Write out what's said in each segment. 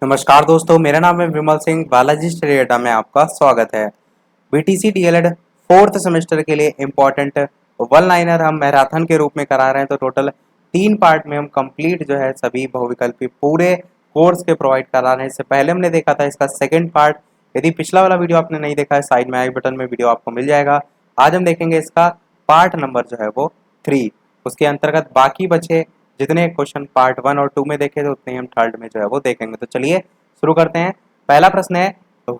नमस्कार दोस्तों, मेरा नाम है विमल सिंह। बालाजी स्टडी अड्डा में आपका स्वागत है। बीटीसी डीएलएड फोर्थ सेमेस्टर के लिए इम्पोर्टेंट वन लाइनर हम मैराथन के रूप में करा रहे हैं। तो टोटल 3 पार्ट में हम कंप्लीट जो है सभी बहुविकल्पी पूरे कोर्स के प्रोवाइड करा रहे हैं। इससे पहले हमने देखा था इसका सेकेंड पार्ट। यदि पिछला वाला वीडियो आपने नहीं देखा है, साइड में आई बटन में वीडियो आपको मिल जाएगा। आज हम देखेंगे इसका पार्ट नंबर जो है वो 3। उसके अंतर्गत बाकी बचे जितने क्वेश्चन पार्ट 1 और 2 में देखे थे उतने ही हम थर्ड में जो है वो देखेंगे। तो चलिए शुरू करते हैं। पहला प्रश्न है,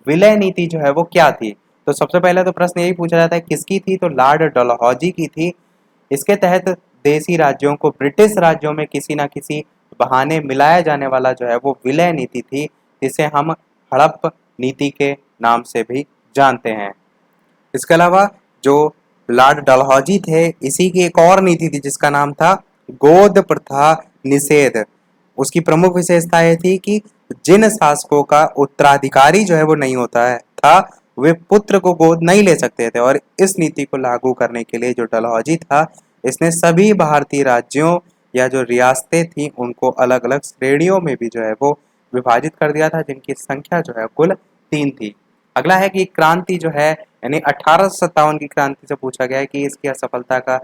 विलय नीति जो है वो क्या थी? तो सबसे पहले तो प्रश्न यही पूछा जाता है किसकी थी, तो लॉर्ड डलहौजी की थी। इसके तहत देसी राज्यों को ब्रिटिश राज्यों में किसी ना किसी बहाने मिलाया जाने वाला जो है वो विलय नीति थी, जिसे हम हड़प नीति के नाम से भी जानते हैं। इसके अलावा जो लॉर्ड डलहौजी थे, इसी की एक और नीति थी जिसका नाम था गोद प्रथा निषेध। उसकी प्रमुख विशेषता यह थी कि जिन शासकों का उत्तराधिकारी जो है वो नहीं होता है था, वे पुत्र को गोद नहीं ले सकते थे। और इस नीति को लागू करने के लिए जो डलहौजी था, इसने सभी भारतीय राज्यों या जो रियासतें थी उनको अलग अलग श्रेणियों में भी जो है वो विभाजित कर दिया था, जिनकी संख्या जो है कुल 3 थी। अगला है कि क्रांति जो है, यानी 1857 की क्रांति से पूछा गया है कि इसकी असफलता का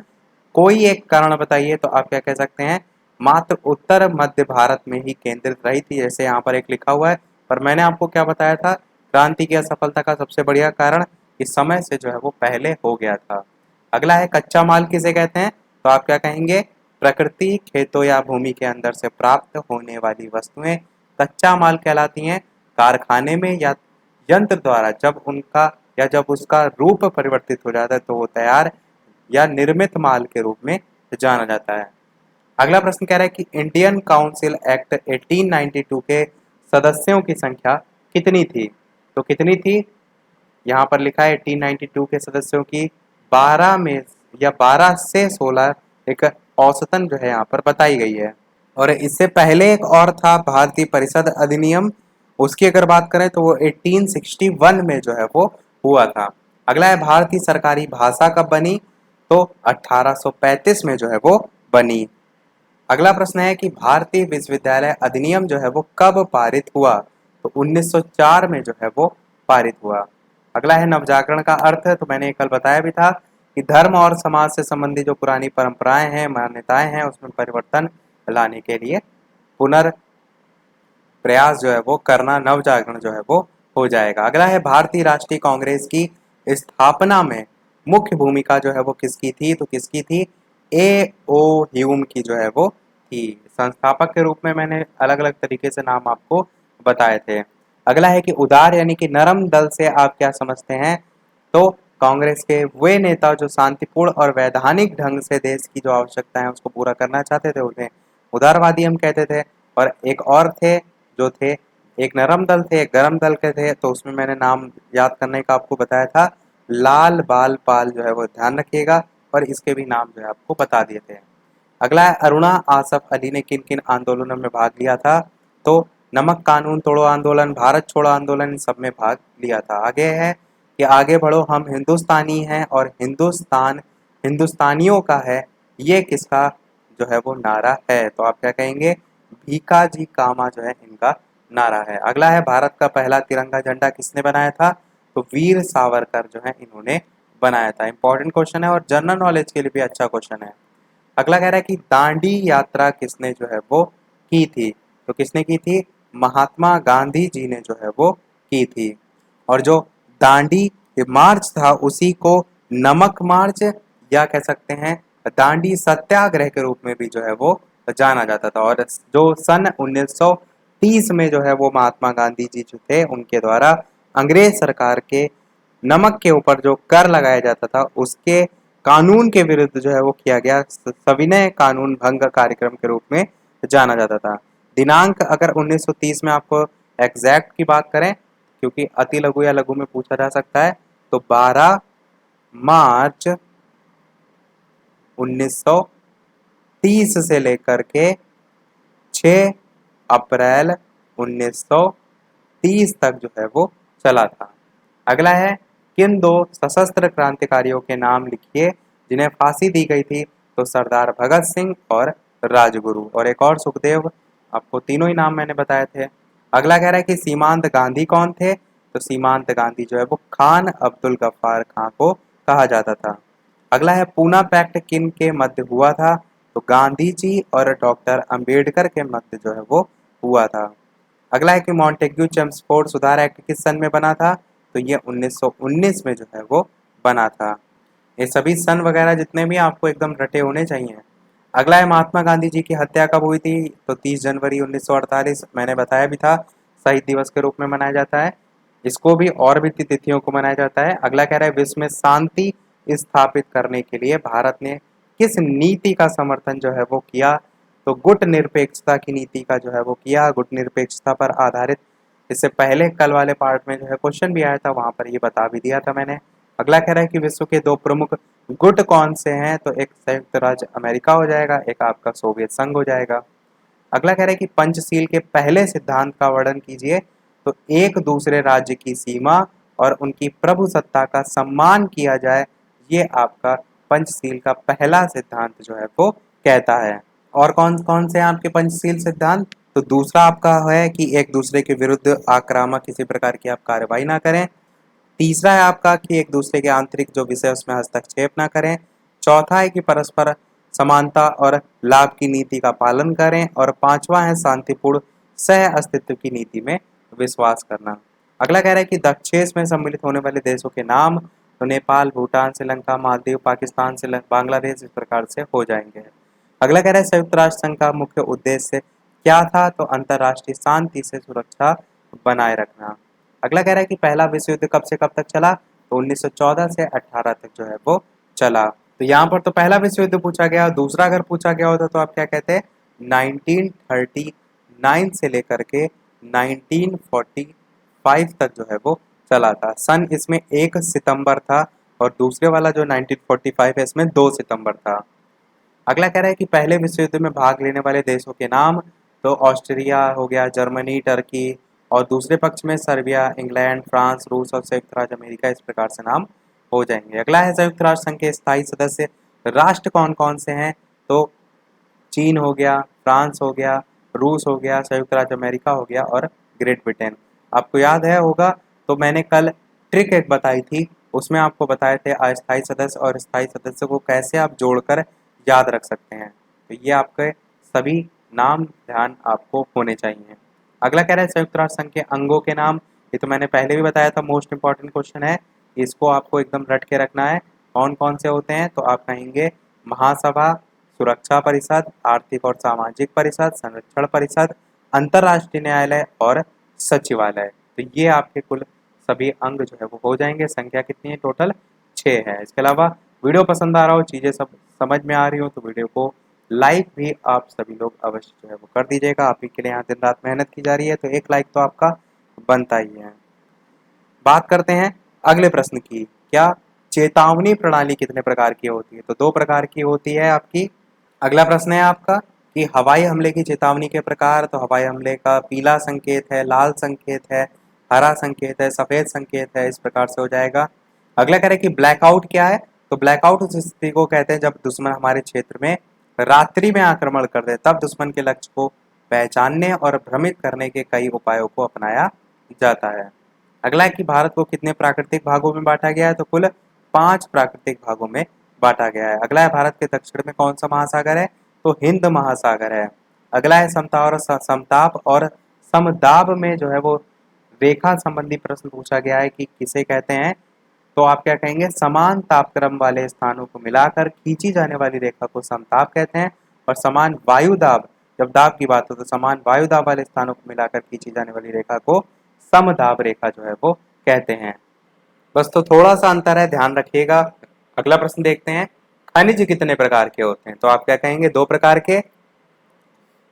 कोई एक कारण बताइए। तो आप क्या कह सकते हैं? मात्र उत्तर मध्य भारत में ही केंद्रित रही थी, जैसे यहाँ पर एक लिखा हुआ है। पर मैंने आपको क्या बताया था? क्रांति की असफलता का सबसे बढ़िया कारण इस समय से जो है वो पहले हो गया था। अगला है कच्चा माल किसे कहते हैं? तो आप क्या कहेंगे? प्रकृति, खेतों या भूमि के अंदर से प्राप्त होने वाली वस्तुएं कच्चा माल कहलाती हैं। कारखाने में या यंत्र द्वारा जब उसका रूप परिवर्तित हो जाता है तो वो तैयार या निर्मित माल के रूप में जाना जाता है। अगला प्रश्न कह रहा है कि इंडियन काउंसिल एक्ट 1892 के सदस्यों की संख्या कितनी थी? तो कितनी थी? यहाँ पर लिखा है 1892 के सदस्यों की 12 में या 12 से 16 एक औसतन जो है यहाँ पर बताई गई है। और इससे पहले एक और था भारतीय परिषद अधिनियम। उसकी अगर बात करें तो वो 1861 में जो है वो हुआ था। अगला है भारतीय सरकारी भाषा कब बनी? तो 1835 में जो है वो बनी। अगला प्रश्न है कि भारतीय विश्वविद्यालय अधिनियम जो है वो कब पारित हुआ? तो 1904 में जो है वो पारित हुआ। अगला है नवजागरण का अर्थ। तो मैंने कल बताया भी था कि धर्म और समाज से संबंधित जो पुरानी परंपराएं हैं, मान्यताएं हैं, उसमें परिवर्तन लाने के लिए पुनर्प्रयास जो है वो करना नवजागरण जो है वो हो जाएगा। अगला है भारतीय राष्ट्रीय कांग्रेस की स्थापना में मुख्य भूमिका जो है वो किसकी थी? तो किसकी थी? ए ओ ह्यूम की जो है वो थी। संस्थापक के रूप में मैंने अलग अलग तरीके से नाम आपको बताए थे। अगला है कि उदार यानी कि नरम दल से आप क्या समझते हैं? तो कांग्रेस के वे नेता जो शांतिपूर्ण और वैधानिक ढंग से देश की जो आवश्यकता है उसको पूरा करना चाहते थे, उन्हें उदारवादी हम कहते थे। और एक और थे जो थे, एक नरम दल थे, एक गरम दल के थे। तो उसमें मैंने नाम याद करने का आपको बताया था, लाल बाल पाल जो है वो ध्यान रखिएगा। और इसके भी नाम जो है आपको बता दिए थे। अगला है अरुणा आसफ अली ने किन किन आंदोलनों में भाग लिया था? तो नमक कानून तोड़ो आंदोलन, भारत छोड़ो आंदोलन, इन सब में भाग लिया था। आगे है कि आगे बढ़ो हम हिंदुस्तानी हैं और हिंदुस्तान हिंदुस्तानियों का है, ये किसका जो है वो नारा है? तो आप क्या कहेंगे? भीका जी कामा जो है इनका नारा है। अगला है भारत का पहला तिरंगा झंडा किसने बनाया था? तो वीर सावरकर जो है इन्होंने बनाया था। इंपॉर्टेंट क्वेश्चन है और जनरल नॉलेज के लिए भी अच्छा क्वेश्चन है। अगला कह रहा है कि दांडी यात्रा किसने जो है वो की थी? तो किसने की थी? महात्मा गांधी जी ने जो है वो की थी। और जो दांडी मार्च था उसी को नमक मार्च या कह सकते हैं दांडी सत्याग्रह के रूप में भी जो है वो जाना जाता था। और जो सन 1930 में जो है वो महात्मा गांधी जी जो थे उनके द्वारा अंग्रेज सरकार के नमक के ऊपर जो कर लगाया जाता था उसके कानून के विरुद्ध जो है वो किया गया सविनय कानून भंग कार्यक्रम के रूप में जाना जाता था। दिनांक अगर 1930 में आपको एग्जैक्ट की बात करें, क्योंकि अति लघु या लघु में पूछा जा सकता है, तो 12 मार्च 1930 से लेकर के 6 अप्रैल 1930 तक जो है वो चला था। अगला है किन दो सशस्त्र क्रांतिकारियों के नाम लिखिए जिन्हें फांसी दी गई थी? तो सरदार भगत सिंह और राजगुरु। और एक और सुखदेव। आपको तीनों ही नाम मैंने बताए थे। अगला कह रहा है कि सीमांत गांधी कौन थे? तो सीमांत गांधी जो है वो खान अब्दुल गफ्फार खां को कहा जाता था। अगला है पूना पैक्ट किन के मध्य हुआ था? तो गांधी जी और डॉक्टर अंबेडकर के मध्य जो है वो हुआ था। अगला है कि मॉन्टेग्यू चेम्सफोर्ड सुधार एक्ट किस सन में बना था? तो ये 1919 में जो है वो बना था। ये सभी सन वगैरह जितने भी आपको एकदम रटे होने चाहिए। अगला है महात्मा गांधी जी की हत्या कब हुई थी? तो 30 जनवरी 1948, मैंने बताया भी था, शहीद दिवस के रूप में मनाया जाता है। इसको भी और भी तिथियों को मनाया जाता है। अगला कह रहा है विश्व में शांति स्थापित करने के लिए भारत ने किस नीति का समर्थन जो है वो किया? तो गुट निरपेक्षता की नीति का जो है वो किया, गुट निरपेक्षता पर आधारित। इससे पहले कल वाले पार्ट में जो है क्वेश्चन भी आया था, वहां पर ये बता भी दिया था मैंने। अगला कह रहा है कि विश्व के दो प्रमुख गुट कौन से हैं? तो एक संयुक्त राज्य अमेरिका हो जाएगा, एक आपका सोवियत संघ हो जाएगा। अगला कह रहा है कि पंचशील के पहले सिद्धांत का वर्णन कीजिए। तो एक दूसरे राज्य की सीमा और उनकी प्रभुसत्ता का सम्मान किया जाए, ये आपका पंचशील का पहला सिद्धांत जो है वो कहता है। और कौन कौन से हैं आपके पंचशील सिद्धांत? तो दूसरा आपका है कि एक दूसरे के विरुद्ध आक्रामक किसी प्रकार की आप कार्रवाई ना करें। तीसरा है आपका कि एक दूसरे के आंतरिक जो विषय उसमें हस्तक्षेप ना करें। चौथा है कि परस्पर समानता और लाभ की नीति का पालन करें। और पांचवा है शांतिपूर्ण सह अस्तित्व की नीति में विश्वास करना। अगला कह रहा है कि दक्षेस में सम्मिलित होने वाले देशों के नाम। तो नेपाल, भूटान, श्रीलंका, मालदीव, पाकिस्तान, बांग्लादेश, इस प्रकार से हो जाएंगे। अगला कह रहा है संयुक्त राष्ट्र संघ का मुख्य उद्देश्य क्या था? तो अंतरराष्ट्रीय शांति से सुरक्षा बनाए रखना। अगला कह रहा है कि पहला विश्व युद्ध कब से कब तक चला? तो 1914 से 18 तक जो है वो चला। तो यहाँ पर तो पहला विश्व युद्ध पूछा गया। दूसरा अगर पूछा गया होता तो आप क्या कहते हैं? 1939 से लेकर के 1945 तक जो है वो चला था। सन इसमें 1 सितंबर था और दूसरे वाला जो 1945 है इसमें 2 सितंबर था। अगला कह रहा है कि पहले विश्व युद्ध में भाग लेने वाले देशों के नाम। तो ऑस्ट्रिया हो गया, जर्मनी, टर्की, और दूसरे पक्ष में सर्बिया, इंग्लैंड, फ्रांस, रूस और संयुक्त राज्य अमेरिका, इस प्रकार से नाम हो जाएंगे। अगला है संयुक्त राष्ट्र संघ के स्थायी सदस्य राष्ट्र कौन कौन से हैं? तो चीन हो गया, फ्रांस हो गया, रूस हो गया, संयुक्त राज्य अमेरिका हो गया और ग्रेट ब्रिटेन। आपको याद है होगा, तो मैंने कल ट्रिक एक बताई थी, उसमें आपको बताए थे अस्थायी सदस्य और स्थायी सदस्य को कैसे आप जोड़कर याद रख सकते हैं। तो ये आपके सभी नाम ध्यान आपको होने चाहिए। अगला कह रहा है संयुक्त राष्ट्र संघ के अंगों के नाम। ये तो मैंने पहले भी बताया था, मोस्ट इंपॉर्टेंट क्वेश्चन है, इसको आपको एकदम रट के रखना है। कौन कौन से होते हैं? तो आप कहेंगे महासभा, सुरक्षा परिषद, आर्थिक और सामाजिक परिषद, संरक्षण परिषद, अंतर्राष्ट्रीय न्यायालय और सचिवालय। तो ये आपके कुल सभी अंग जो है वो हो जाएंगे। संख्या कितनी है? टोटल 6 है। इसके अलावा वीडियो पसंद आ रहा हो, चीज़ें सब समझ में आ रही हो, तो वीडियो को लाइक भी आप सभी लोग अवश्य जो है वो कर दीजिएगा। आप ही के लिए यहाँ दिन रात मेहनत की जा रही है, तो एक लाइक तो आपका बनता ही है। बात करते हैं अगले प्रश्न की। क्या चेतावनी प्रणाली कितने प्रकार की होती है? तो 2 प्रकार की होती है आपकी। अगला प्रश्न है आपका कि हवाई हमले की चेतावनी के प्रकार। तो हवाई हमले का पीला संकेत है, लाल संकेत है, हरा संकेत है, सफेद संकेत है, इस प्रकार से हो जाएगा। अगला कह रहे हैं कि ब्लैकआउट क्या है? तो ब्लैकआउट उस स्थिति को कहते हैं जब दुश्मन हमारे क्षेत्र में रात्रि में आक्रमण कर दे, तब दुश्मन के लक्ष्य को पहचानने और भ्रमित करने के कई उपायों को अपनाया जाता है। अगला है कि भारत को कितने प्राकृतिक भागों में बांटा गया है? तो कुल 5 प्राकृतिक भागों में बांटा गया है। अगला है भारत के दक्षिण में कौन सा महासागर है? तो हिंद महासागर है। अगला है समता और समताप और समदाब में जो है वो रेखा संबंधी प्रश्न पूछा गया है कि किसे कहते हैं? तो आप क्या कहेंगे? समान तापक्रम वाले स्थानों को मिलाकर खींची जाने वाली रेखा को समताप कहते हैं। और समान वायु दाब, जब दाब की बात हो तो समान वायु दाब वाले स्थानों को मिलाकर खींची जाने वाली रेखा को समदाब रेखा जो है वो कहते हैं। बस तो थोड़ा सा अंतर है, ध्यान रखिएगा। अगला प्रश्न देखते हैं, खनिज कितने प्रकार के होते हैं? तो आप क्या कहेंगे? 2 प्रकार के,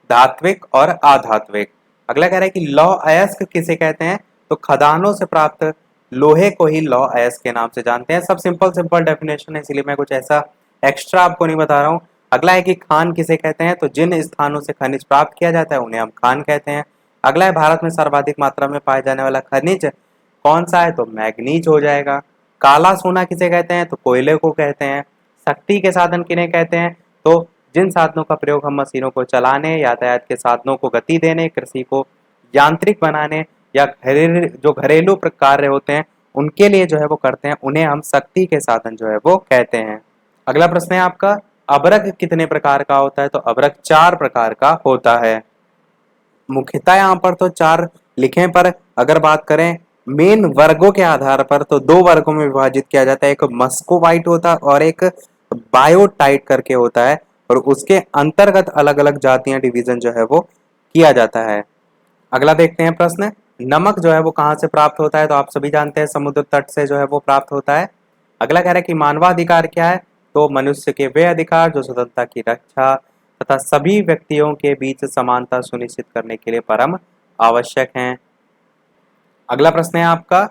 धात्विक और अधात्विक। अगला कह रहा है कि लौह अयस्क किसे कहते हैं? तो खदानों से प्राप्त लोहे को ही लौह अयस्क के नाम से जानते हैं। सब सिंपल सिंपल डेफिनेशन है, इसलिए मैं कुछ ऐसा एक्स्ट्रा आपको नहीं बता रहा हूँ। अगला है कि खान किसे कहते हैं? तो जिन स्थानों से खनिज प्राप्त किया जाता है उन्हें हम खान कहते हैं। अगला है भारत में सर्वाधिक मात्रा में पाए जाने वाला खनिज कौन सा है? तो मैग्नीज हो जाएगा। काला सोना किसे कहते हैं? तो कोयले को कहते हैं। शक्ति के साधन किन्हें कहते हैं? तो जिन साधनों का प्रयोग हम मशीनों को चलाने, यातायात के साधनों को गति देने, कृषि को यांत्रिक बनाने या जो घरेलू कार्य होते हैं उनके लिए जो है वो करते हैं, उन्हें हम शक्ति के साधन जो है वो कहते हैं। अगला प्रश्न है आपका, अबरक कितने प्रकार का होता है? तो अबरक 4 प्रकार का होता है। मुख्यतः यहाँ पर तो 4 लिखे, पर अगर बात करें मेन वर्गों के आधार पर तो 2 वर्गों में विभाजित किया जाता है, एक मस्कोवाइट होता है और एक बायोटाइट करके होता है, और उसके अंतर्गत अलग अलग जातियां डिवीजन जो है वो किया जाता है। अगला देखते हैं प्रश्न, नमक जो है वो कहाँ से प्राप्त होता है? तो आप सभी जानते हैं समुद्र तट से जो है वो प्राप्त होता है। अगला कह रहा है कि मानवाधिकार क्या है? तो मनुष्य के वे अधिकार जो स्वतंत्रता की रक्षा तथा सभी व्यक्तियों के बीच समानता सुनिश्चित करने के लिए परम आवश्यक हैं। अगला प्रश्न है आपका,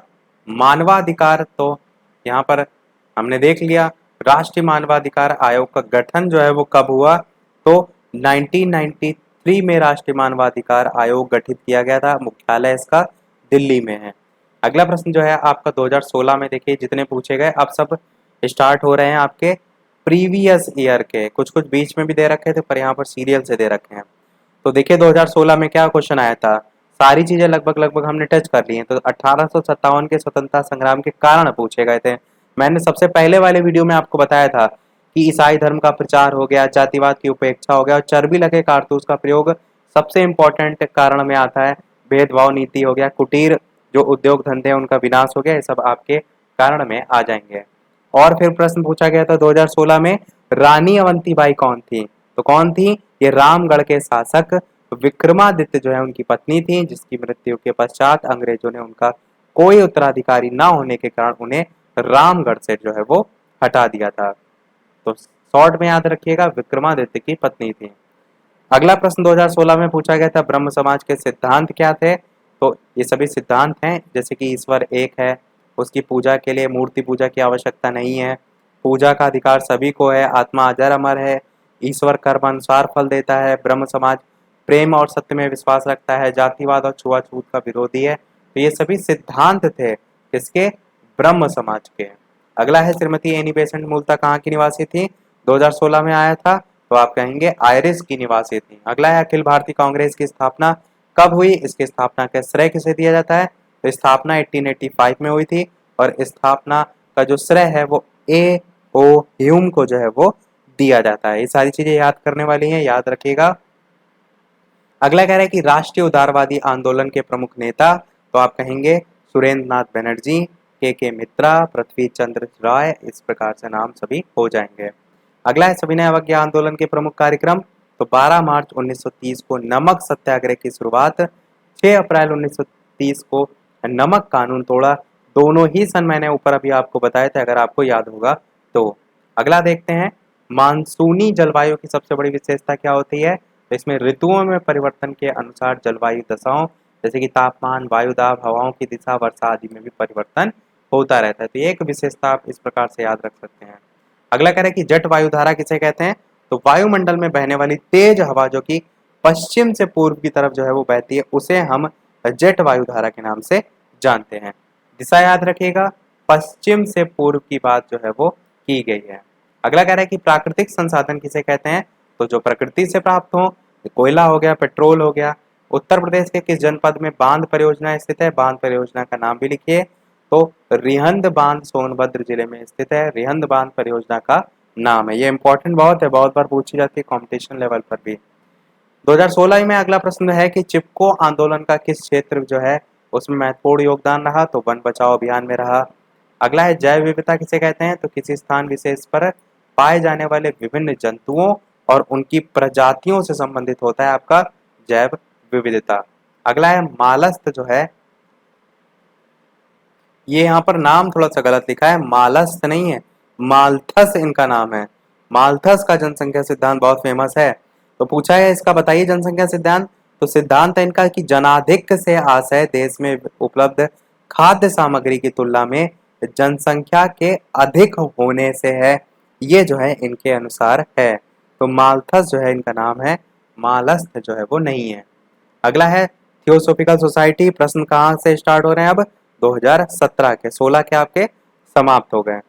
मानवाधिकार, तो यहाँ पर हमने देख लिया राष्ट्रीय मानवाधिकार आयोग का गठन जो है वो कब हुआ? तो 1993 में राष्ट्रीय मानवाधिकार आयोग गठित किया गया था, मुख्यालय इसका दिल्ली में है। अगला प्रश्न जो है आपका 2016 में, देखिए जितने पूछे गए अब सब स्टार्ट हो रहे हैं आपके प्रीवियस ईयर के, कुछ कुछ बीच में भी दे रखे थे पर यहाँ पर सीरियल से दे रखे हैं। तो देखिए 2016 में क्या क्वेश्चन आया था, सारी चीजें लगभग लगभग हमने टच कर ली हैं। तो 1857 के स्वतंत्रता संग्राम के कारण पूछे गए थे। मैंने सबसे पहले वाले वीडियो में आपको बताया था कि ईसाई धर्म का प्रचार हो गया, जातिवाद की उपेक्षा हो गया, और चर्बी लगे कारतूस का प्रयोग सबसे इंपॉर्टेंट कारण में आता है, भेदभाव नीति हो गया, कुटीर जो उद्योग धंधे हैं उनका विनाश हो गया, ये सब आपके कारण में आ जाएंगे। और फिर प्रश्न पूछा गया था 2016 में, रानी अवंतीबाई कौन थी? तो कौन थी? ये रामगढ़ के शासक विक्रमादित्य जो है उनकी पत्नी थी, जिसकी मृत्यु के पश्चात अंग्रेजों ने उनका कोई उत्तराधिकारी ना होने के कारण उन्हें रामगढ़ से जो है वो हटा दिया था। तो शॉर्ट में याद रखिएगा, विक्रमादित्य की पत्नी थी। अगला प्रश्न 2016 में पूछा गया था, ब्रह्म समाज के सिद्धांत क्या थे? तो ये सभी सिद्धांत हैं, जैसे कि ईश्वर एक है, उसकी पूजा के लिए मूर्ति पूजा की आवश्यकता नहीं है, पूजा का अधिकार सभी को है, आत्मा अजर अमर है, ईश्वर कर्म अनुसार फल देता है, ब्रह्म समाज प्रेम और सत्य में विश्वास रखता है, जातिवाद और छुआछूत का विरोधी है। तो ये सभी सिद्धांत थे किसके? ब्रह्म समाज के। अगला है, श्रीमती एनी बेसेंट मूलतः कहाँ की निवासी थी? 2016 में आया था, तो आप कहेंगे आयरिश की निवासी थी। अगला है, अखिल भारतीय कांग्रेस की स्थापना कब हुई? इसकी स्थापना का श्रेय किसे दिया जाता है? तो स्थापना 1885 में हुई थी, और स्थापना का जो श्रेय है वो ए ओ ह्यूम को जो है वो दिया जाता है। ये सारी चीजें याद करने वाली हैं, याद रखिएगा। अगला कह रहा है कि राष्ट्रीय उदारवादी आंदोलन के प्रमुख नेता, तो आप कहेंगे सुरेंद्र नाथ बनर्जी, के मित्रा, पृथ्वी चंद्र राय, इस प्रकार से नाम सभी हो जाएंगे। अगला है, सविनय अवज्ञा आंदोलन के प्रमुख कार्यक्रम, तो 12 मार्च 1930 को नमक सत्याग्रह की शुरुआत, 6 अप्रैल 1930 को नमक कानून तोड़ा, दोनों ही सन मैंने ऊपर अभी आपको बताया था, अगर आपको याद होगा तो। अगला देखते हैं, मानसूनी जलवायु की सबसे बड़ी विशेषता क्या होती है? तो इसमें ऋतुओं में परिवर्तन के अनुसार जलवायु दशाओं, जैसे कि तापमान, वायुदाब, हवाओं की दिशा, वर्षा आदि में भी परिवर्तन होता रहता है। तो ये एक विशेषता आप इस प्रकार से याद रख सकते हैं। अगला कह रहा है कि जट वायुधारा किसे कहते हैं? तो वायुमंडल में बहने वाली तेज हवा जो कि पश्चिम से पूर्व की तरफ जो है वो बहती है, उसे हम जेट वायुधारा के नाम से जानते हैं। दिशा याद रखिएगा, पश्चिम से पूर्व की बात जो है वो की गई है। अगला कह रहा है कि प्राकृतिक संसाधन किसे कहते हैं? तो जो प्रकृति से प्राप्त हो, कोयला हो गया, पेट्रोल हो गया। उत्तर प्रदेश के किस जनपद में बांध परियोजना स्थित है? बांध परियोजना का नाम भी लिखिए, तो रिहंद बांध सोनभद्र जिले में स्थित है, रिहंद बांध परियोजना का नाम है। ये इंपॉर्टेंट बहुत है, बहुत बार पूछी जाती है कॉम्पिटिशन लेवल पर भी। 2016 में अगला प्रश्न है कि चिपको आंदोलन का किस क्षेत्र जो है उसमें महत्वपूर्ण योगदान रहा? तो वन बचाओ अभियान में रहा। अगला है, जैव विविधता किसे कहते हैं? तो किसी स्थान विशेष पर पाए जाने वाले विभिन्न जंतुओं और उनकी प्रजातियों से संबंधित होता है आपका जैव विविधता। अगला है, मालस्थ जो है, ये यहाँ पर नाम थोड़ा सा गलत लिखा है, मालस्थ नहीं है, माल्थस इनका नाम है। माल्थस का जनसंख्या सिद्धांत बहुत फेमस है। तो पूछा है इसका बताइए जनसंख्या सिद्धांत। तो सिद्धांत है इनका कि जनाधिक्य से आशय देश में उपलब्ध खाद्य सामग्री की तुलना में जनसंख्या के अधिक होने से है, ये जो है इनके अनुसार है। तो माल्थस जो है इनका नाम है, मालस्थ जो है वो नहीं है। अगला है, थियोसॉफिकल सोसाइटी, प्रश्न कहाँ से स्टार्ट हो रहे हैं अब? 2017 के, 16 के आपके समाप्त हो गए।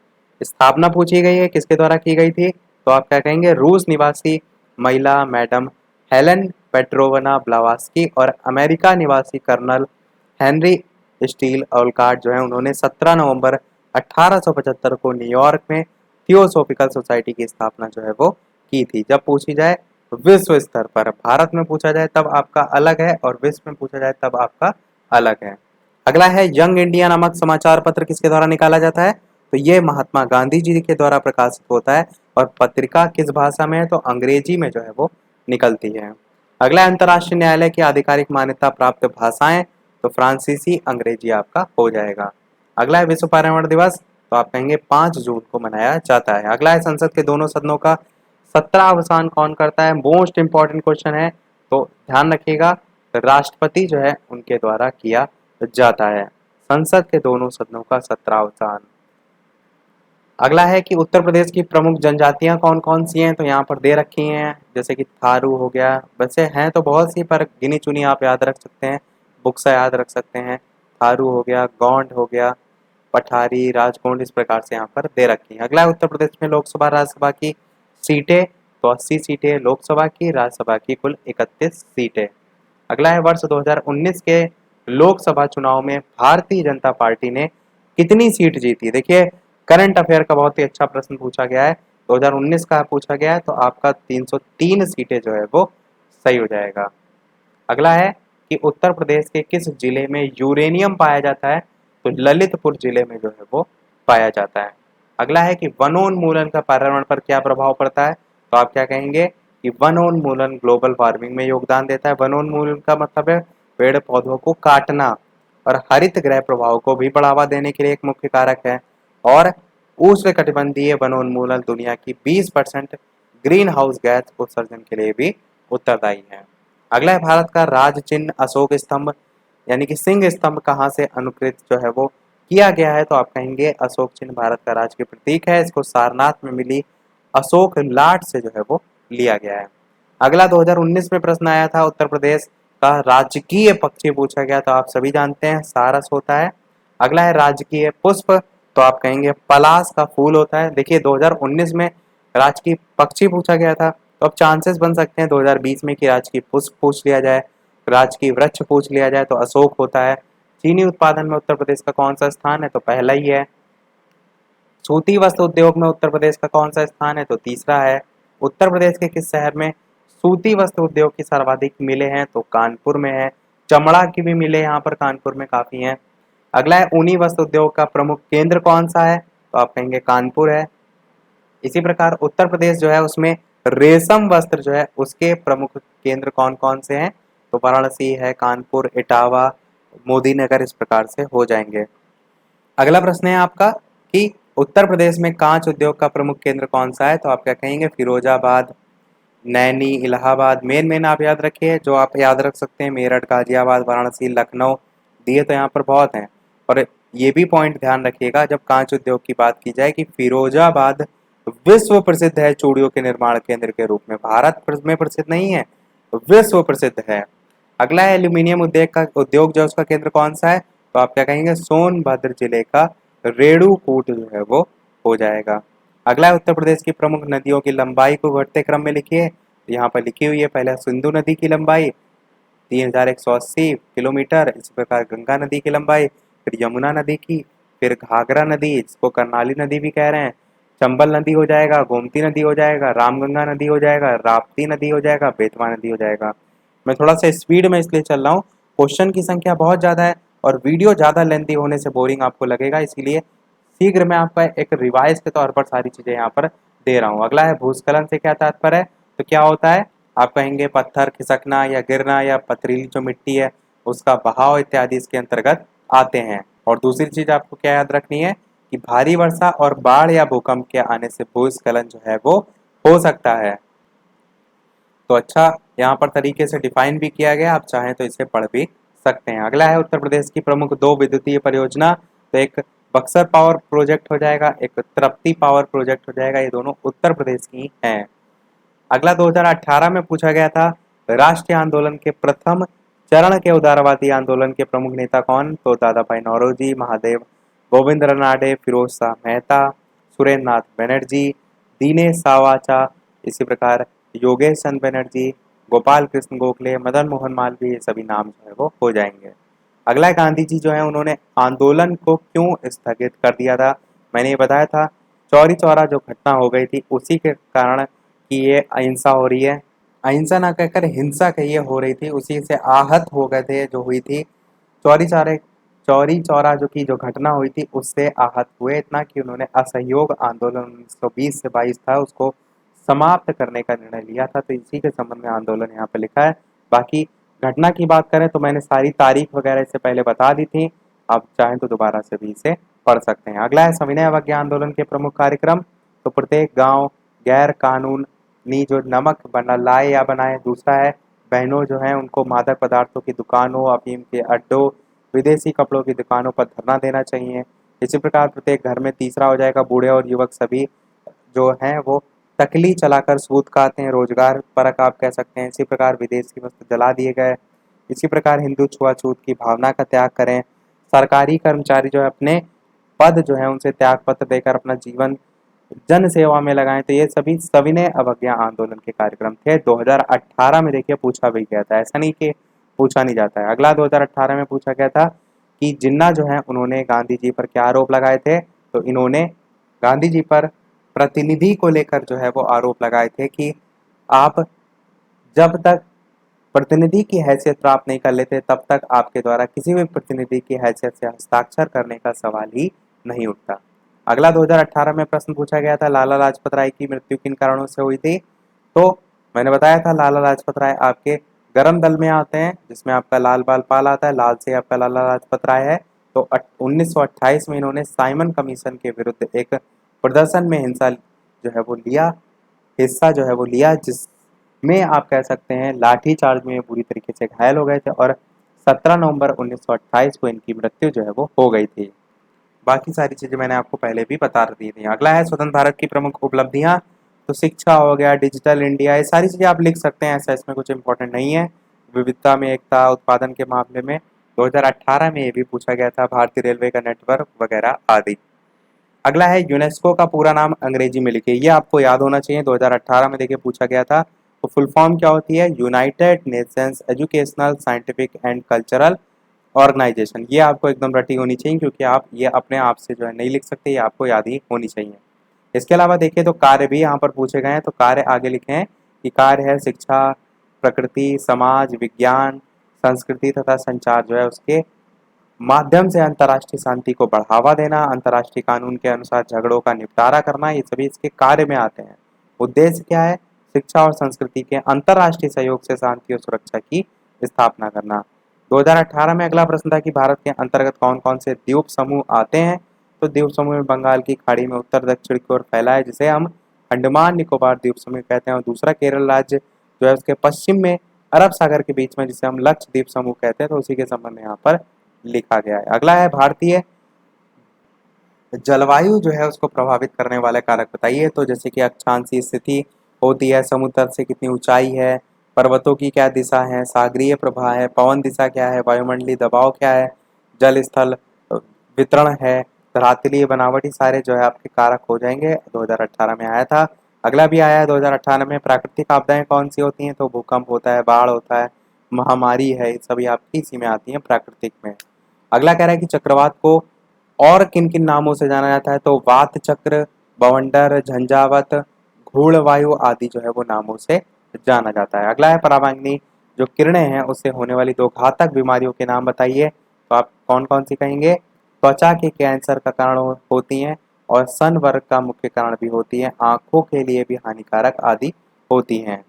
स्थापना पूछी गई है, किसके द्वारा की गई थी? तो आप क्या कहेंगे? रूस निवासी महिला मैडम हेलेन पेट्रोवना ब्लावास्की और अमेरिका निवासी कर्नल हेनरी स्टील ओलकॉट जो है उन्होंने 17 नवंबर 1875 को न्यूयॉर्क में थियोसॉफिकल सोसाइटी की स्थापना जो है वो की थी। जब पूछी जाए तो विश्व स्तर पर, भारत में पूछा जाए तब आपका अलग है और विश्व में पूछा जाए तब आपका अलग है। अगला है यंग इंडिया नामक समाचार पत्र किसके द्वारा निकाला जाता है? तो ये महात्मा गांधी जी के द्वारा प्रकाशित होता है और पत्रिका किस भाषा में है? तो अंग्रेजी में जो है वो निकलती है। अगला अंतर्राष्ट्रीय न्यायालय की आधिकारिक मान्यता प्राप्त भाषाएं, तो फ्रांसीसी अंग्रेजी आपका हो जाएगा। अगला है विश्व पर्यावरण दिवस, तो आप कहेंगे 5 जून को मनाया जाता है। अगला है संसद के दोनों सदनों का 17 अवसान कौन करता है? मोस्ट इंपॉर्टेंट क्वेश्चन है, तो ध्यान रखिएगा, राष्ट्रपति जो है उनके द्वारा किया जाता है संसद के दोनों सदनों का 17 अवसान। अगला है कि उत्तर प्रदेश की प्रमुख जनजातियां कौन कौन सी हैं? तो यहाँ पर दे रखी हैं, जैसे कि थारू हो गया, वैसे हैं तो बहुत सी पर गिनी चुनी आप याद रख सकते हैं, बुक से याद रख सकते हैं। थारू हो गया, गोंड हो गया, पठारी, राजगोंड, इस प्रकार से यहाँ पर दे रखी हैं। अगला है उत्तर प्रदेश में लोकसभा राज्यसभा की सीटें, तो 80 सीटें लोकसभा की, राज्यसभा की कुल 31 सीटें। अगला है वर्ष 2019 के लोकसभा चुनाव में भारतीय जनता पार्टी ने कितनी सीट जीती? देखिए करंट अफेयर का बहुत ही अच्छा प्रश्न पूछा गया है, 2019 का पूछा गया है, तो आपका 303 सीटें जो है वो सही हो जाएगा। अगला है कि उत्तर प्रदेश के किस जिले में यूरेनियम पाया जाता है? तो ललितपुर जिले में जो है वो पाया जाता है। अगला है कि वनोन्मूलन का पर्यावरण पर क्या प्रभाव पड़ता है? तो आप क्या कहेंगे कि वनोन्मूलन ग्लोबल वार्मिंग में योगदान देता है। वनोन्मूलन का मतलब है पेड़ पौधों को काटना, और हरित गृह प्रभाव को भी बढ़ावा देने के लिए एक मुख्य कारक है। और उष्णकटिबंधीय वनोन्मूलन दुनिया की 20% ग्रीन हाउस गैस उत्सर्जन के लिए भी उत्तरदायी है। अगला है भारत का राज चिन्ह अशोक स्तंभ यानी कि सिंह स्तंभ कहाँ से अनुकृत जो है वो किया गया है? तो आप कहेंगे अशोक चिन्ह भारत का राज के प्रतीक है, इसको सारनाथ में मिली अशोक लाट से जो है वो लिया गया है। अगला 2019 में प्रश्न आया था, उत्तर प्रदेश का राजकीय पक्षी पूछा गया, तो आप सभी जानते हैं सारस होता है। अगला है राजकीय पुष्प, तो आप कहेंगे पलाश का फूल होता है। देखिए 2019 में राजकीय पक्षी पूछा गया था, तो अब चांसेस बन सकते हैं 2020 में कि राजकीय पुष्प पूछ लिया जाए, राजकीय वृक्ष पूछ लिया जाए, तो अशोक होता है। चीनी उत्पादन में उत्तर प्रदेश का कौन सा स्थान है? तो पहला ही है। सूती वस्त्र उद्योग में उत्तर प्रदेश का कौन सा स्थान है? तो तीसरा है। उत्तर प्रदेश के किस शहर में सूती वस्त्र उद्योग की सर्वाधिक मिलें हैं? तो कानपुर में है। चमड़ा की भी मिलें यहाँ पर कानपुर में काफी हैं। अगला है ऊनी वस्त्र उद्योग का प्रमुख केंद्र कौन सा है? तो आप कहेंगे कानपुर है। इसी प्रकार उत्तर प्रदेश जो है उसमें रेशम वस्त्र जो है उसके प्रमुख केंद्र कौन कौन से हैं? तो वाराणसी है, कानपुर, इटावा, मोदी नगर, इस प्रकार से हो जाएंगे। अगला प्रश्न है आपका कि उत्तर प्रदेश में कांच उद्योग का प्रमुख केंद्र कौन सा है? तो आप क्या कहेंगे फिरोजाबाद, नैनी, इलाहाबाद। मेन आप याद रखिए, जो आप याद रख सकते हैं मेरठ, गाजियाबाद, वाराणसी, लखनऊ, दिए तो यहाँ पर बहुत हैं। और ये भी पॉइंट ध्यान रखिएगा जब कांच उद्योग की बात की जाए कि फिरोजाबाद विश्व प्रसिद्ध है चूड़ियों के निर्माण केंद्र के रूप में, भारत में प्रसिद्ध नहीं है, विश्व प्रसिद्ध है। अगला है एल्यूमिनियम उद्योग जो उसका केंद्र कौन सा है? तो आप क्या कहेंगे सोनभद्र जिले का रेणुकूट जो है वो हो जाएगा। अगला है उत्तर प्रदेश की प्रमुख नदियों की लंबाई को घटते क्रम में लिखिए, तो यहाँ पर लिखी हुई है पहले सिंधु नदी की लंबाई 3180 किलोमीटर, इसी प्रकार गंगा नदी की लंबाई, फिर यमुना नदी की, फिर घाघरा नदी जिसको कर्नाली नदी भी कह रहे हैं, चंबल नदी हो जाएगा, गोमती नदी हो जाएगा, रामगंगा नदी हो जाएगा, राप्ती नदी हो जाएगा, बेतवा नदी हो जाएगा। मैं थोड़ा सा स्पीड में इसलिए चल रहा हूँ, क्वेश्चन की संख्या बहुत ज़्यादा है और वीडियो ज़्यादा लेंथी होने से बोरिंग आपको लगेगा, इसीलिए शीघ्र मैं आपका एक रिवाइज के तौर पर सारी चीज़ें यहाँ पर दे रहा हूँ। अगला है भूस्खलन से क्या तात्पर्य है? तो क्या होता है? आप कहेंगे पत्थर खिसकना या गिरना या पथरीली जो मिट्टी है उसका बहाव इत्यादि इसके अंतर्गत आते हैं। और दूसरी चीज आपको क्या याद रखनी है कि भारी वर्षा और बाढ़ या भूकंप के आने से भूस्खलन जो है वो हो सकता है। तो अच्छा यहाँ पर तरीके से डिफाइन भी किया गया, आप चाहें तो इसे पढ़ भी सकते हैं। अगला है उत्तर प्रदेश की प्रमुख 2 विद्युतीय परियोजना, तो एक बक्सर पावर प्रोजेक्ट हो जाएगा, एक तृप्ति पावर प्रोजेक्ट हो जाएगा, ये दोनों उत्तर प्रदेश की हैं। अगला 2018 में पूछा गया था राष्ट्रीय आंदोलन के प्रथम चरण के उदारवादी आंदोलन के प्रमुख नेता कौन? तो दादा भाई नौरोजी, महादेव गोविंद रनाडे, फिरोज शाह मेहता, सुरेंद्र नाथ बनर्जी, दीनेश सावाचा, इसी प्रकार योगेश चंद बनर्जी, गोपाल कृष्ण गोखले, मदन मोहन मालवीय, ये सभी नाम जो है वो हो जाएंगे। अगला है गांधी जी जो है उन्होंने आंदोलन को क्यों स्थगित कर दिया था। मैंने ये बताया था चौरी चौरा जो घटना हो गई थी उसी के कारण कि ये अहिंसा हो रही है, अहिंसा ना कहकर हिंसा कहिए हो रही थी, उसी से आहत हो गए थे जो हुई थी चौरी चौरे चौरी चौरा जो घटना हुई थी उससे आहत हुए इतना कि उन्होंने असहयोग आंदोलन 1920 से 22 था उसको समाप्त करने का निर्णय लिया था। तो इसी के संबंध में आंदोलन यहाँ पे लिखा है। बाकी घटना की बात करें तो मैंने सारी तारीख वगैरह इससे पहले बता दी थी, आप चाहें तो दोबारा से भी इसे पढ़ सकते हैं। अगला है सविनय अवज्ञा आंदोलन के प्रमुख कार्यक्रम। तो प्रत्येक गांव गैर कानूनी जो नमक बना लाए या बनाए। दूसरा है बहनों जो हैं उनको मादक पदार्थों की दुकानों, अफीम के अड्डों, विदेशी कपड़ों की दुकानों पर धरना देना चाहिए। इसी प्रकार प्रत्येक घर में, तीसरा हो जाएगा बूढ़े और युवक सभी जो हैं वो तकली चलाकर सूद खाते हैं, रोजगार परक आप कह सकते हैं। इसी प्रकार विदेशी वस्त्र जला दिए गए। इसी प्रकार हिंदू छुआछूत की भावना का त्याग करें। सरकारी कर्मचारी जो है अपने पद जो है उनसे त्याग पत्र देकर अपना जीवन जन सेवा में लगाएं। तो ये सभी सविनय अवज्ञा आंदोलन के कार्यक्रम थे। 2018 में देखिए पूछा भी गया था, ऐसा नहीं कि पूछा नहीं जाता है। अगला 2018 में पूछा गया था कि जिन्ना जो है उन्होंने गांधी जी पर क्या आरोप लगाए थे। तो इन्होंने गांधी जी पर प्रतिनिधि को लेकर जो है वो आरोप लगाए थे कि आप जब तक प्रतिनिधि की हैसियत प्राप्त नहीं कर लेते तब तक आपके द्वारा किसी भी प्रतिनिधि की हैसियत से हस्ताक्षर करने का सवाल ही नहीं उठता। अगला 2018 में प्रश्न पूछा गया था लाला लाजपत राय की मृत्यु किन कारणों से हुई थी। तो मैंने बताया था लाला लाजपत राय आपके गरम दल में आते हैं जिसमें आपका लाल बाल पाल आता है, लाल से आपका लाला लाजपत राय है। तो 1928 में इन्होंने साइमन कमीशन के विरुद्ध एक प्रदर्शन में हिस्सा जो है वो लिया जिसमें आप कह सकते हैं लाठी चार्ज में बुरी तरीके से घायल हो गए थे और 17 नवंबर 1928 को इनकी मृत्यु जो है वो हो गई थी। बाकी सारी चीजें मैंने आपको पहले भी बता दी थी। अगला है स्वतंत्र भारत की प्रमुख उपलब्धियां। तो शिक्षा हो गया, डिजिटल इंडिया, ये सारी चीजें आप लिख सकते हैं, ऐसा इसमें कुछ इंपॉर्टेंट नहीं है। विविधता में एकता, उत्पादन के मामले में 2018 में ये भी पूछा गया था, भारतीय रेलवे का नेटवर्क वगैरह आदि। अगला है यूनेस्को का पूरा नाम अंग्रेजी में लिखिए, ये आपको याद होना चाहिए। 2018 में देखिए पूछा गया था। तो फुल फॉर्म क्या होती है, United Nations Educational Scientific and Cultural Organization. ये आपको एकदम रटी होनी चाहिए क्योंकि आप ये अपने आप से जो है नहीं लिख सकते, ये आपको याद ही होनी चाहिए। इसके अलावा देखिए तो कार्य भी यहाँ पर पूछे गए हैं। तो कार्य आगे लिखे हैं कि कार्य है शिक्षा, प्रकृति, समाज विज्ञान, संस्कृति तथा संचार जो है उसके माध्यम से अंतर्राष्ट्रीय शांति को बढ़ावा देना, अंतर्राष्ट्रीय कानून के अनुसार झगड़ों का निपटारा करना, ये सभी इसके कार्य में आते हैं। उद्देश्य क्या है, शिक्षा और संस्कृति के अंतर्राष्ट्रीय सहयोग से शांति और सुरक्षा की स्थापना करना। 2018 में अगला प्रश्न था कि भारत के अंतर्गत कौन कौन से द्वीप समूह आते हैं। तो द्वीप समूह में बंगाल की खाड़ी में उत्तर दक्षिण की ओर फैला है जिसे हम अंडमान निकोबार द्वीप समूह कहते हैं। और दूसरा केरल राज्य जो है उसके पश्चिम में अरब सागर के बीच में जिसे हम लक्षद्वीप समूह कहते हैं। तो उसी के संबंध में यहाँ पर लिखा गया है। अगला है भारतीय जलवायु जो है उसको प्रभावित करने वाले कारक बताइए। तो जैसे कि अक्षांशीय स्थिति होती है, समुद्र से कितनी ऊंचाई है, पर्वतों की क्या दिशा है, सागरीय प्रवाह है, पवन दिशा क्या है, वायुमंडलीय दबाव क्या है, जल स्थल वितरण है, धरातलीय बनावट, ये सारे जो है आपके कारक हो जाएंगे। 2018 में आया था। अगला भी आया है 2018 में, प्राकृतिक आपदाएं कौन सी होती हैं। तो भूकंप होता है, बाढ़ होता है, महामारी है, ये सभी आपकी इसी में आती हैं प्राकृतिक में। अगला कह रहा है कि चक्रवात को और किन किन नामों से जाना जाता है। तो वात चक्र, बवंडर, झंझावत, घूर्ण वायु आदि जो है वो नामों से जाना जाता है। अगला है पराबैंगनी जो किरणें हैं उससे होने वाली दो घातक बीमारियों के नाम बताइए। तो आप कौन कौन सी कहेंगे, त्वचा के कैंसर का कारण होती हैं और सन वर्ग का मुख्य कारण भी होती है, आंखों के लिए भी हानिकारक आदि होती हैं।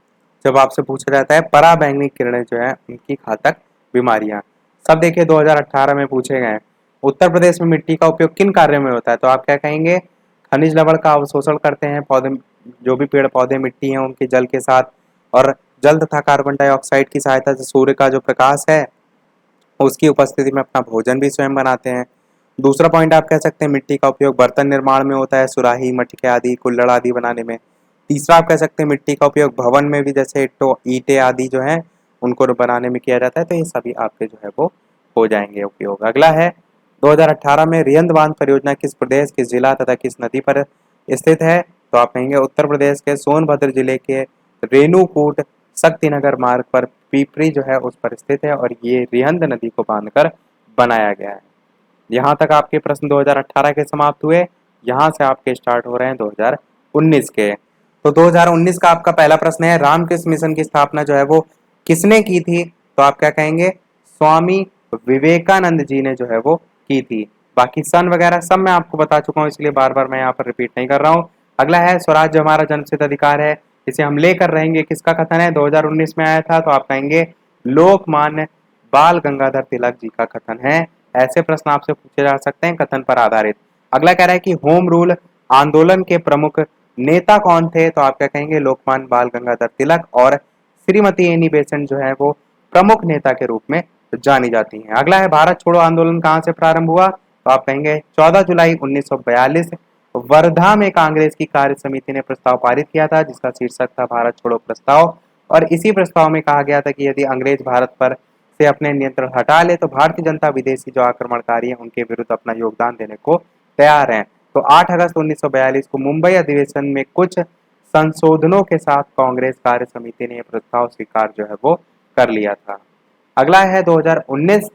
जब आपसे पूछा जाता है पराबैंगनी किरणें जो है उनकी घातक बीमारियां, सब देखिए 2018 में पूछे गए। उत्तर प्रदेश में मिट्टी का उपयोग किन कार्यों में होता है। तो आप क्या कहेंगे, खनिज लवण का अवशोषण करते हैं पौधे, जो भी पेड़ पौधे मिट्टी हैं उनके जल के साथ, और जल तथा कार्बन डाइऑक्साइड की सहायता से सूर्य का जो प्रकाश है उसकी उपस्थिति में अपना भोजन भी स्वयं बनाते हैं। दूसरा पॉइंट आप कह सकते हैं मिट्टी का उपयोग बर्तन निर्माण में होता है, सुराही, मटके आदि, कुल्हड़ आदि बनाने में। तीसरा आप कह सकते हैं मिट्टी का उपयोग भवन में भी, जैसे ईंटें आदि जो है उनको बनाने में किया जाता है। तो ये सभी आपके जो है वो हो जाएंगे उपयोग। अगला है 2018 में रियंद बांध परियोजना किस प्रदेश, किस जिला तथा किस नदी पर स्थित है। तो आप कहेंगे उत्तर प्रदेश के सोनभद्र जिले के रेणुकूट शक्तिनगर मार्ग पर पीपरी जो है उस पर स्थित है और ये रिहंद नदी को बांधकर बनाया गया है। यहाँ तक आपके प्रश्न 2018 के समाप्त हुए। यहाँ से आपके स्टार्ट हो रहे हैं 2019 के। तो 2019 का आपका पहला प्रश्न है, रामकृष्ण मिशन की स्थापना जो है वो किसने की थी? तो आप क्या कहेंगे? स्वामी विवेकानंद जी ने जो है वो की थी। बाकी सन वगैरह सब मैं आपको बता चुका हूँ, इसलिए बार बार मैं यहाँ पर रिपीट नहीं कर रहा हूँ। अगला है, स्वराज्य हमारा जन्मसिद्ध अधिकार है, इसे हम लेकर रहेंगे, किसका कथन है? 2019 में आया था, तो आप कहेंगे लोकमान्य बाल गंगाधर तिलक जी का कथन है। ऐसे प्रश्न आपसे पूछे जा सकते हैं कथन पर आधारित। अगला कह रहा है कि होम रूल आंदोलन के प्रमुख नेता कौन थे? तो आप क्या कहेंगे? लोकमान्य बाल गंगाधर तिलक और श्रीमती एनी बेसेंट जो है वो प्रमुख नेता के रूप में जानी जाती हैं। अगला है, भारत छोड़ो आंदोलन कहां से प्रारंभ हुआ? तो आप कहेंगे 14 जुलाई 1942 वर्धा में कांग्रेस की कार्य समिति ने प्रस्ताव पारित किया था, जिसका शीर्षक था भारत छोड़ो प्रस्ताव। और इसी प्रस्ताव में कहा गया था कि यदि अंग्रेज भारत पर से अपने नियंत्रण हटा ले तो भारतीय जनता विदेशी जो आक्रमणकारी हैं उनके विरुद्ध अपना योगदान देने को तैयार है। तो 8 अगस्त 1942 को मुंबई अधिवेशन में कुछ संशोधनों के साथ कांग्रेस कार्य समिति ने यह प्रस्ताव स्वीकार जो है वो कर लिया था। अगला है 2019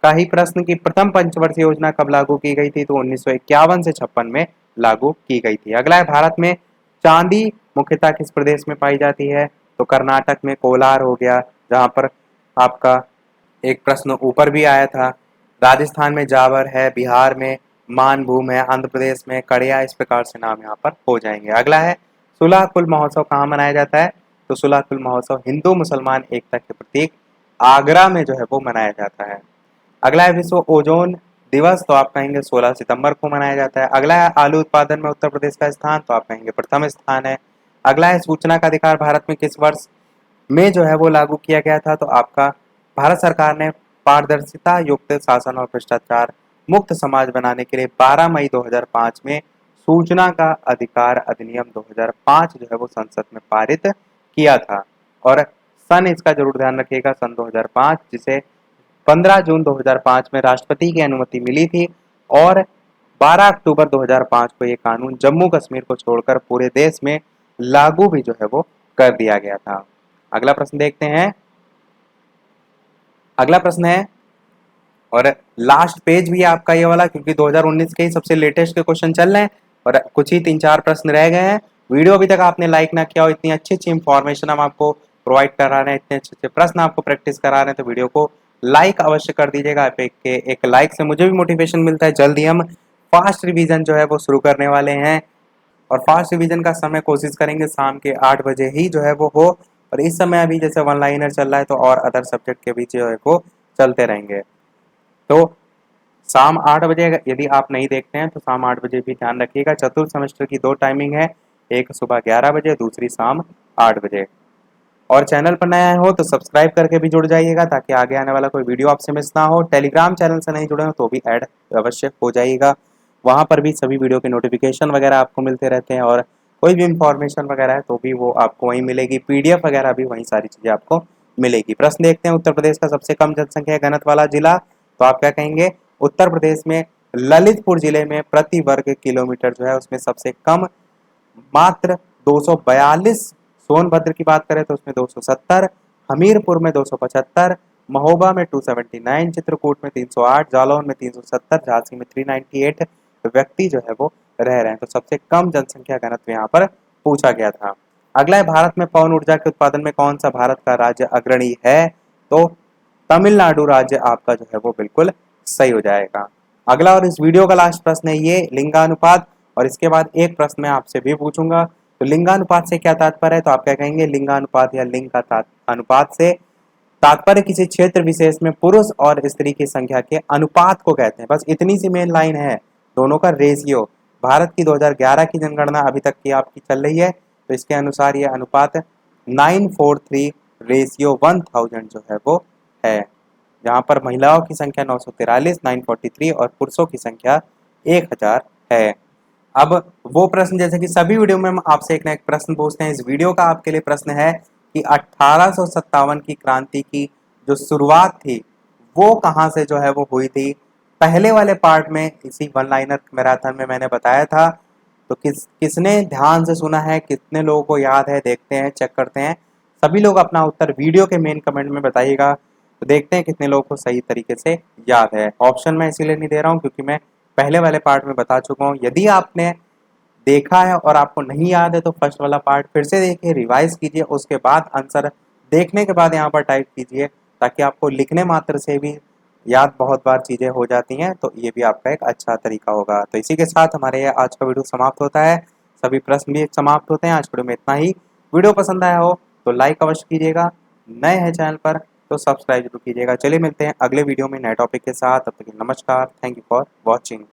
का ही प्रश्न की प्रथम पंचवर्षीय योजना कब लागू की गई थी? तो 1951 से 56 में लागू की गई थी। अगला है, भारत में चांदी मुख्यतः किस प्रदेश में पाई जाती है? तो कर्नाटक में कोलार हो गया, जहां पर आपका एक प्रश्न ऊपर भी आया था। राजस्थान में जावर है, बिहार में मानभूम है, आंध्र प्रदेश में कड़िया, इस प्रकार से नाम यहाँ पर हो जाएंगे। अगला है, सुलह कुल महोत्सव कहाँ मनाया जाता है? तो सुलह कुल महोत्सव हिंदू मुसलमान एकता के प्रतीक आगरा में जो है वो मनाया जाता है। अगला है, विश्व ओजोन दिवस, तो आप कहेंगे 16 सितंबर को मनाया जाता है। अगला है, आलू उत्पादन में उत्तर प्रदेश का स्थान, तो आप कहेंगे प्रथम स्थान है। अगला है, सूचना का अधिकार भारत में किस वर्ष में जो है वो लागू किया गया था? तो आपका भारत सरकार ने पारदर्शिता युक्त शासन और भ्रष्टाचार मुक्त समाज बनाने के लिए 12 मई 2005 में सूचना का अधिकार अधिनियम 2005 जो है वो संसद में पारित किया था। और सन इसका जरूर ध्यान रखिएगा, सन 2005, जिसे 15 जून 2005 में राष्ट्रपति की अनुमति मिली थी और 12 अक्टूबर 2005 को ये कानून जम्मू कश्मीर को छोड़कर पूरे देश में लागू भी जो है वो कर दिया गया था। अगला प्रश्न देखते हैं। अगला प्रश्न है, और लास्ट पेज भी है आपका ये वाला, क्योंकि 2019 के ही सबसे लेटेस्ट के क्वेश्चन चल रहे हैं और कुछ ही 3-4 प्रश्न रह गए हैं। वीडियो अभी तक आपने लाइक ना किया हो, इतनी अच्छी अच्छी इंफॉर्मेशन हम आपको प्रोवाइड करा रहे हैं, इतने अच्छे अच्छे प्रश्न आपको प्रैक्टिस करा रहे हैं, तो वीडियो को लाइक अवश्य कर दीजिएगा। एक लाइक से मुझे भी मोटिवेशन मिलता है। जल्दी हम फास्ट रिवीजन जो है वो शुरू करने वाले हैं और फास्ट रिवीजन का समय कोशिश करेंगे शाम के 8 बजे ही जो है वो हो। और इस समय अभी जैसे वन लाइनर चल रहा है तो और अदर सब्जेक्ट के बीच जो है वो चलते रहेंगे। तो शाम 8 बजे यदि आप नहीं देखते हैं तो शाम 8 बजे भी ध्यान रखिएगा। चतुर्थ सेमेस्टर की 2 टाइमिंग है, एक सुबह 11 बजे, दूसरी शाम 8 बजे। और चैनल पर नया हो तो सब्सक्राइब करके भी जुड़ जाइएगा ताकि आगे आने वाला कोई वीडियो आपसे मिस ना हो। टेलीग्राम चैनल से नहीं जुड़े हो तो भी ऐड अवश्य हो जाइएगा, वहाँ पर भी सभी वीडियो के नोटिफिकेशन वगैरह आपको मिलते रहते हैं और कोई भी इंफॉर्मेशन वगैरह है तो भी वो आपको वहीं मिलेगी, पीडीएफ वगैरह भी वहीं सारी चीज़ें आपको मिलेगी। प्रश्न देखते हैं, उत्तर प्रदेश का सबसे कम जनसंख्या घनत्व वाला जिला, तो आप क्या कहेंगे? उत्तर प्रदेश में ललितपुर जिले में प्रति वर्ग किलोमीटर जो है उसमें सबसे कम मात्र 242। सोनभद्र की बात करें तो उसमें 270, हमीरपुर में 275, महोबा में 279, चित्रकूट में 308, जालौन में 370, झांसी में 398 व्यक्ति जो है वो रह रहे हैं। तो सबसे कम जनसंख्या घनत्व यहाँ पर पूछा गया था। अगला है, भारत में पवन ऊर्जा के उत्पादन में कौन सा भारत का राज्य अग्रणी है? तो तमिलनाडु राज्य आपका जो है वो बिल्कुल सही हो जाएगा। अगला और इस वीडियो का लास्ट प्रश्न है ये लिंगानुपात, और इसके बाद एक प्रश्न मैं आपसे भी पूछूंगा। तो लिंगानुपात से क्या तात्पर्य है? तो आप क्या कहेंगे? लिंगानुपात या लिंग का अनुपात से तात्पर्य किसी क्षेत्र विशेष में पुरुष और स्त्री की संख्या के अनुपात को कहते हैं। बस इतनी सी मेन लाइन है, दोनों का रेशियो। भारत की 2011 की जनगणना अभी तक की आपकी चल रही है, तो इसके अनुसार यह अनुपात 943:1000 जो है वो है, जहाँ पर महिलाओं की संख्या 943, 943 और पुरुषों की संख्या 1000 है। अब वो प्रश्न, जैसे कि सभी वीडियो में हम आपसे एक ना एक प्रश्न पूछते हैं, इस वीडियो का आपके लिए प्रश्न है कि 1857 की क्रांति की जो शुरुआत थी वो कहाँ से जो है वो हुई थी? पहले वाले पार्ट में इसी वन लाइनर मैराथन में मैंने बताया था, तो किसने ध्यान से सुना है, कितने लोगों को याद है, देखते हैं, चेक करते हैं। सभी लोग अपना उत्तर वीडियो के मेन कमेंट में बताइएगा, तो देखते हैं कितने लोगों को सही तरीके से याद है। ऑप्शन मैं इसीलिए नहीं दे रहा हूँ क्योंकि मैं पहले वाले पार्ट में बता चुका हूँ। यदि आपने देखा है और आपको नहीं याद है तो फर्स्ट वाला पार्ट फिर से देखिए, रिवाइज कीजिए, उसके बाद आंसर देखने के बाद यहाँ पर टाइप कीजिए, ताकि आपको लिखने मात्र से भी याद बहुत बार चीज़ें हो जाती हैं, तो ये भी आपका एक अच्छा तरीका होगा। तो इसी के साथ हमारे ये आज का वीडियो समाप्त होता है, सभी प्रश्न भी समाप्त होते हैं। आज वीडियो में इतना ही। वीडियो पसंद आया हो तो लाइक अवश्य कीजिएगा, नए हैं चैनल पर तो सब्सक्राइब जरूर कीजिएगा। चलिए मिलते हैं अगले वीडियो में नए टॉपिक के साथ, तब तक के लिए नमस्कार। Thank you for watching.